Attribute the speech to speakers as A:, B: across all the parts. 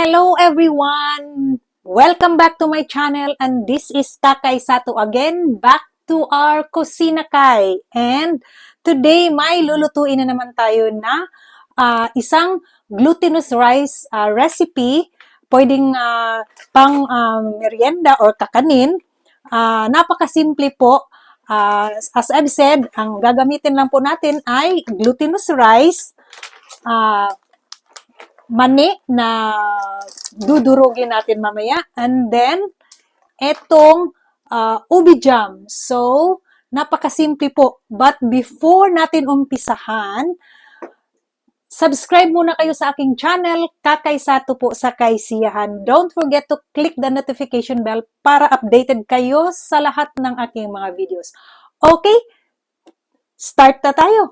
A: Hello everyone! Welcome back to my channel and this is Kakay Sato again, back to our Kusina Kay. And today may lulutuin na naman tayo na isang glutinous rice recipe, pwedeng pang merienda or kakanin. Napakasimple po. As I've said, ang gagamitin lang po natin ay glutinous rice, mani na dudurugin natin mamaya, and then etong ubi jam. So, napakasimple po. But before natin umpisahan, subscribe muna kayo sa aking channel, Kakay Sato po sa Kaysiyahan. Don't forget to click the notification bell para updated kayo sa lahat ng aking mga videos. Okay? Start na tayo!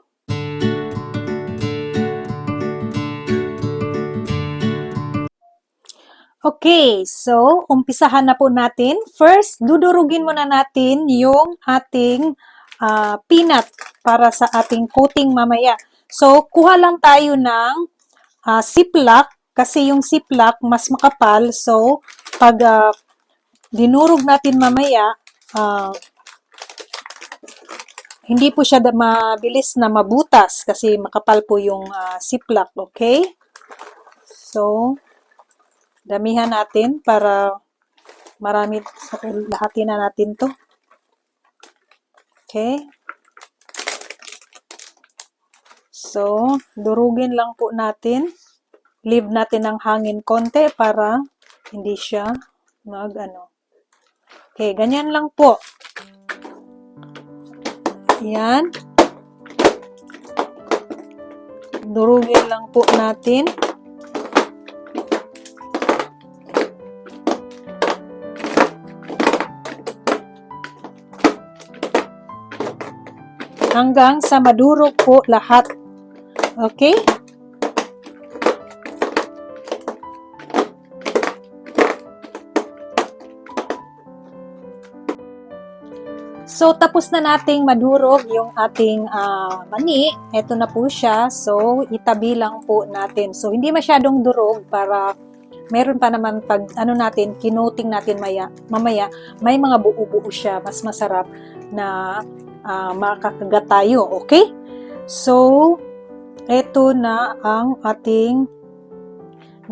A: Okay, so umpisahan na po natin. First, dudurugin muna natin yung ating peanut para sa ating coating mamaya. So, kuha lang tayo ng ziplock kasi yung ziplock mas makapal. So, pag dinurog natin mamaya, hindi po siya mabilis na mabutas kasi makapal po yung ziplock, okay? So, damihan natin para marami, lahatin na natin to. Okay. So, durugin lang po natin. Leave natin ng hangin konti para hindi siya Okay, ganyan lang po. Yan. Durugin lang po natin. Hanggang sa madurog po lahat. Okay? So, tapos na nating madurog yung ating mani. Ito na po siya. So, itabi lang po natin. So, hindi masyadong durog para meron pa naman pag natin, kinoting natin mamaya, may mga buo-buo siya. Mas masarap na makakagat tayo, okay? So, ito na ang ating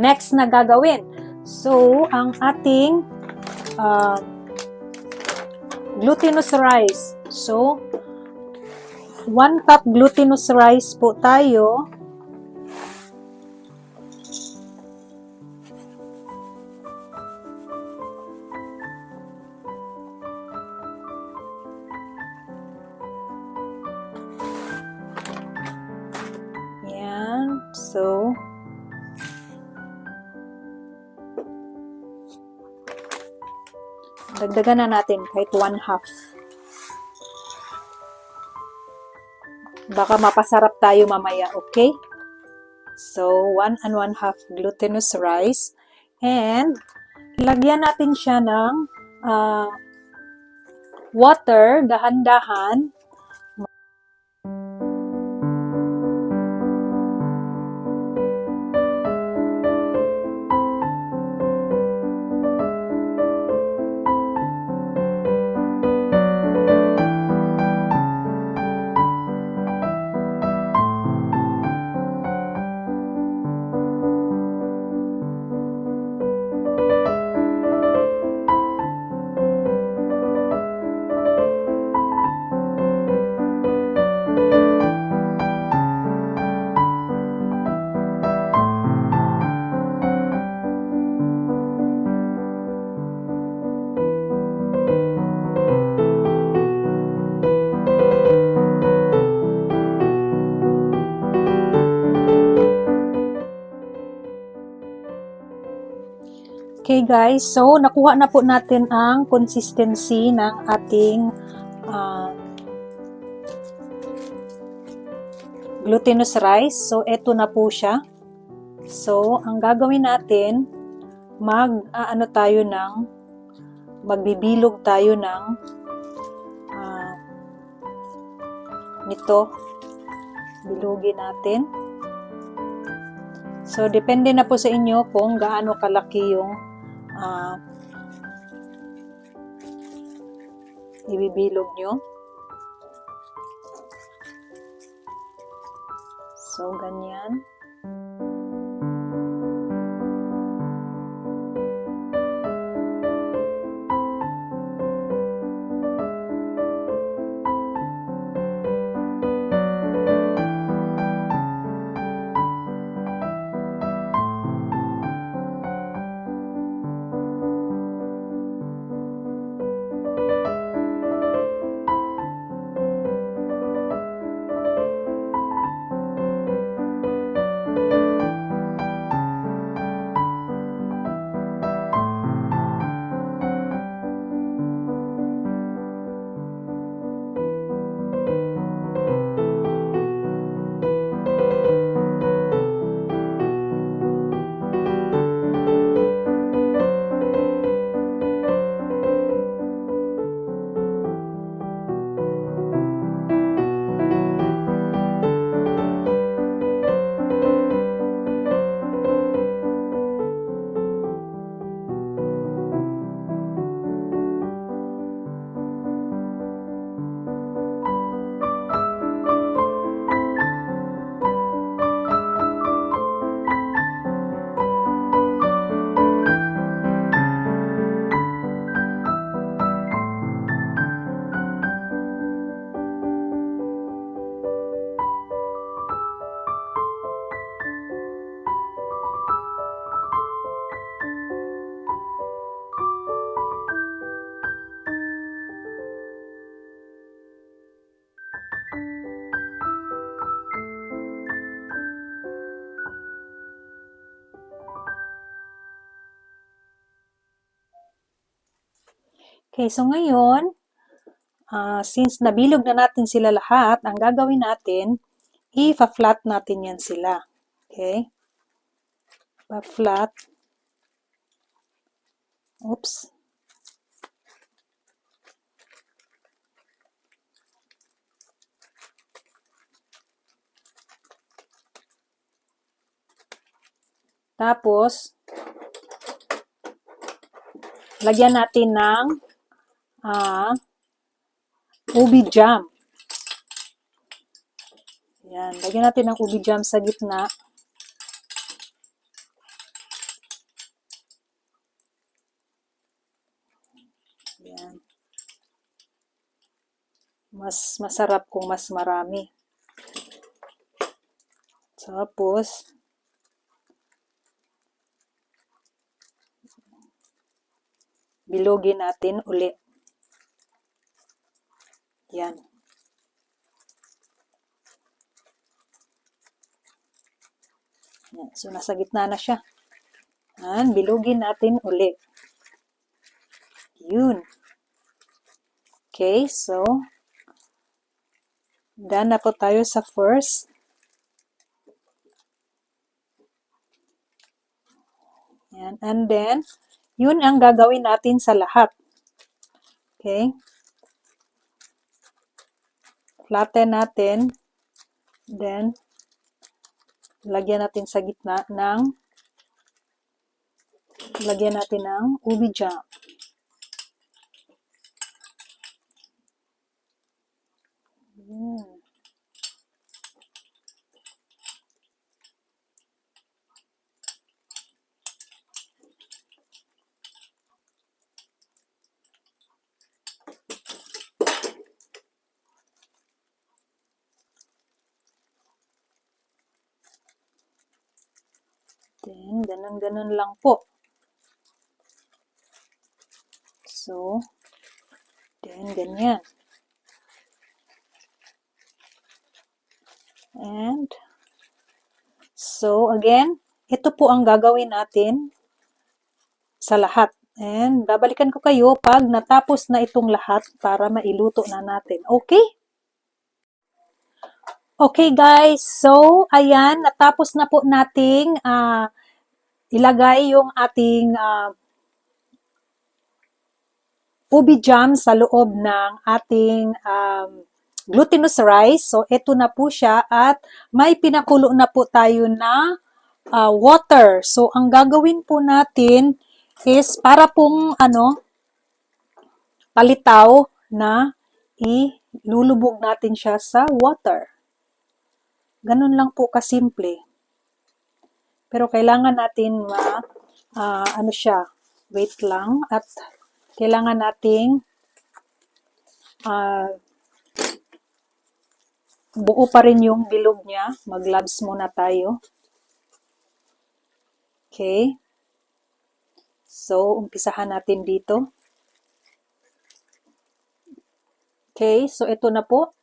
A: next na gagawin. So, ang ating glutinous rice. So, 1 cup glutinous rice po tayo. So, dagdagan na natin kahit 1/2. Baka mapasarap tayo mamaya, okay? So, 1 and 1/2 glutinous rice. And, lagyan natin siya ng water, dahan-dahan. Okay guys, so nakuha na po natin ang consistency ng ating glutinous rice. So, eto na po siya. So, ang gagawin natin, magbibilog tayo ng nito. Bilugin natin. So, depende na po sa inyo kung gaano kalaki yung ibibilog nyo. So, ganyan. Okay, so ngayon, since nabilog na natin sila lahat, ang gagawin natin, i-flat natin yan sila. Okay? Pa-flat. Oops. Tapos, lagyan natin ng ubi jam. Yan, lagyan natin ng ubi jam sa gitna. Yan. Mas masarap kung mas marami. Tapos, bilogin natin ulit. Yan. Yan. So, nasa gitna na siya. Yan. Bilogin natin ulit. Yun. Okay, so, done na po tayo sa first. Yan. And then, yun ang gagawin natin sa lahat. Okay? Flatten natin. Then, lagyan natin sa gitna ng ubi jam. Then, ganun-ganun lang po. So, then, ganyan. And, so, again, ito po ang gagawin natin sa lahat. And, babalikan ko kayo pag natapos na itong lahat para mailuto na natin. Okay? Okay guys, so ayan, natapos na po nating ilagay yung ating ubi jam sa loob ng ating glutinous rice. So ito na po siya at may pinakulo na po tayo na water. So, ang gagawin po natin is para pong palitaw na ilulubog natin siya sa water. Ganun lang po kasimple. Pero kailangan natin wait lang, at kailangan nating buo pa rin yung bilog niya. Mag-gloves muna tayo. Okay. So, umpisahan natin dito. Okay, so ito na po.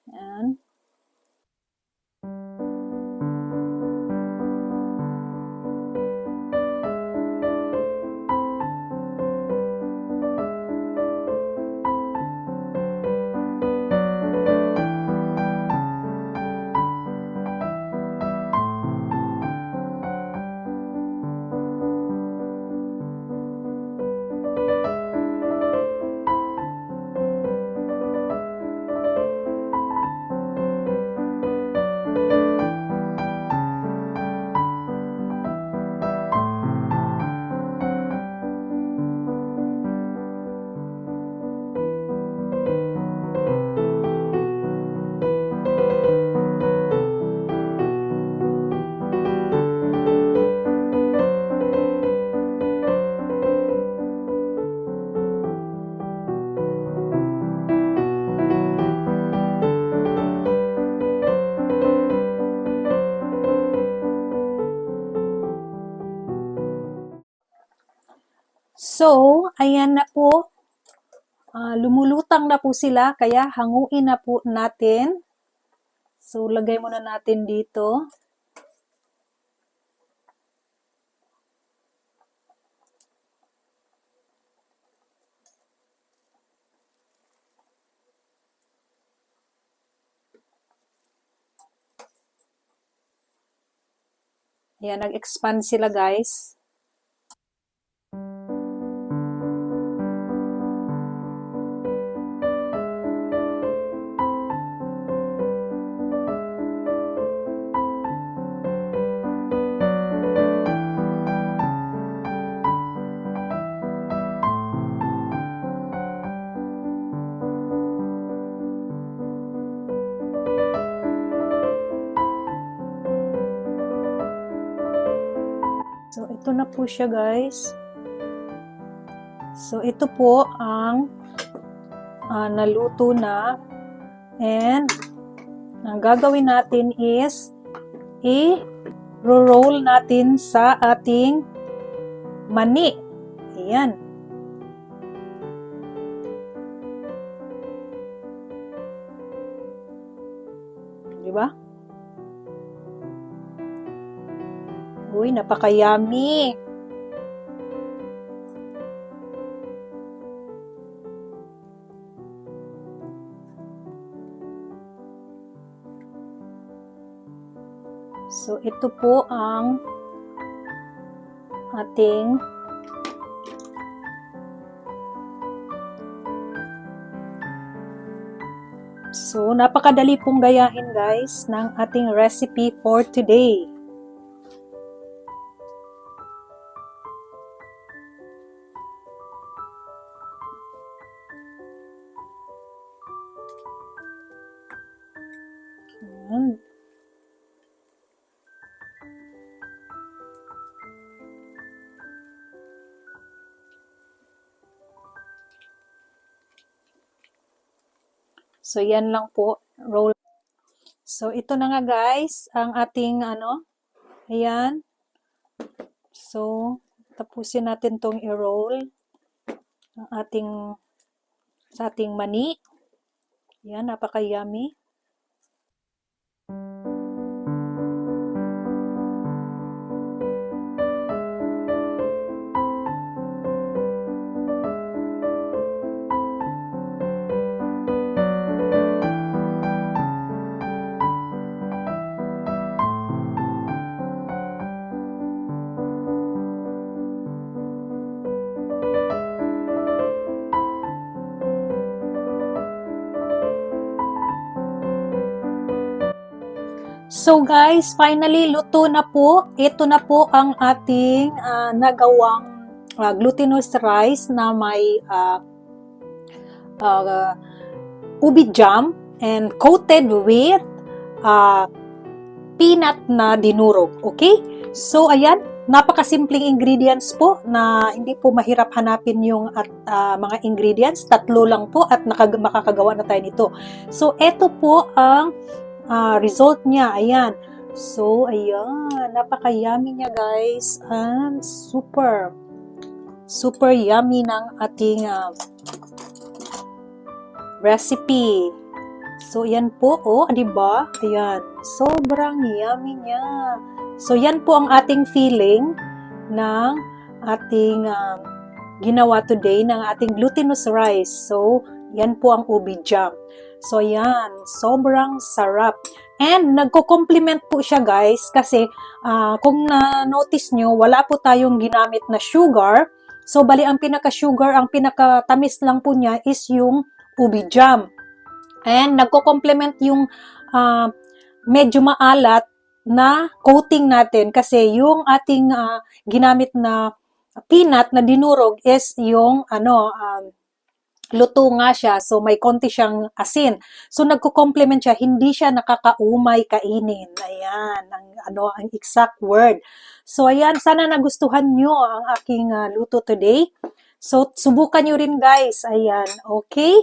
A: Ayan. So, ayan na po. Lumulutang na po sila, kaya hanguin na po natin. So, lagay muna natin dito. Ayan, nag-expand sila, guys. So, ito na po siya, guys. So, ito po ang naluto na. And, ang gagawin natin is i-roll natin sa ating mani. Ayan. Diba? Uy, napaka-yummy. So, ito po ang ating napakadali pong gayahin, guys, ng ating recipe for today. Ayan. So, yan lang po. Roll. So, ito na nga, guys, ang ating ayan. So, tapusin natin tong i-roll ang sa ating mani. Ayan, napaka-yummy. So guys, finally luto na po. Ito na po ang ating nagawang glutinous rice na may ubi jam and coated with peanut na dinurog. Okay? So ayan, napakasimpleng ingredients po na hindi po mahirap hanapin yung mga ingredients. 3 lang po at makakagawa na tayo nito. So eto po ang result niya. Ayan. So ayan, napaka-yummy niya guys. And super yummy ng ating recipe. So, yan po, oh, di ba? Ayan, sobrang yummy niya. So, yan po ang ating feeling ng ating ginawa today, ng ating glutinous rice. So, yan po ang ubi jam. So, yan, sobrang sarap. And, nagko-complement po siya, guys, kasi kung na-notice nyo, wala po tayong ginamit na sugar. So, bali, ang pinaka-sugar, ang pinaka-tamis lang po niya is yung ubi jam. And nagko-complement yung medyo maalat na coating natin kasi yung ating ginamit na peanut na dinurog is yung luto nga siya, so may konti siyang asin. So nagko-complement siya, hindi siya nakakaumay kainin. Ayan, ang exact word. So ayan, sana nagustuhan nyo ang aking luto today. So subukan nyo rin guys. Ayan, okay?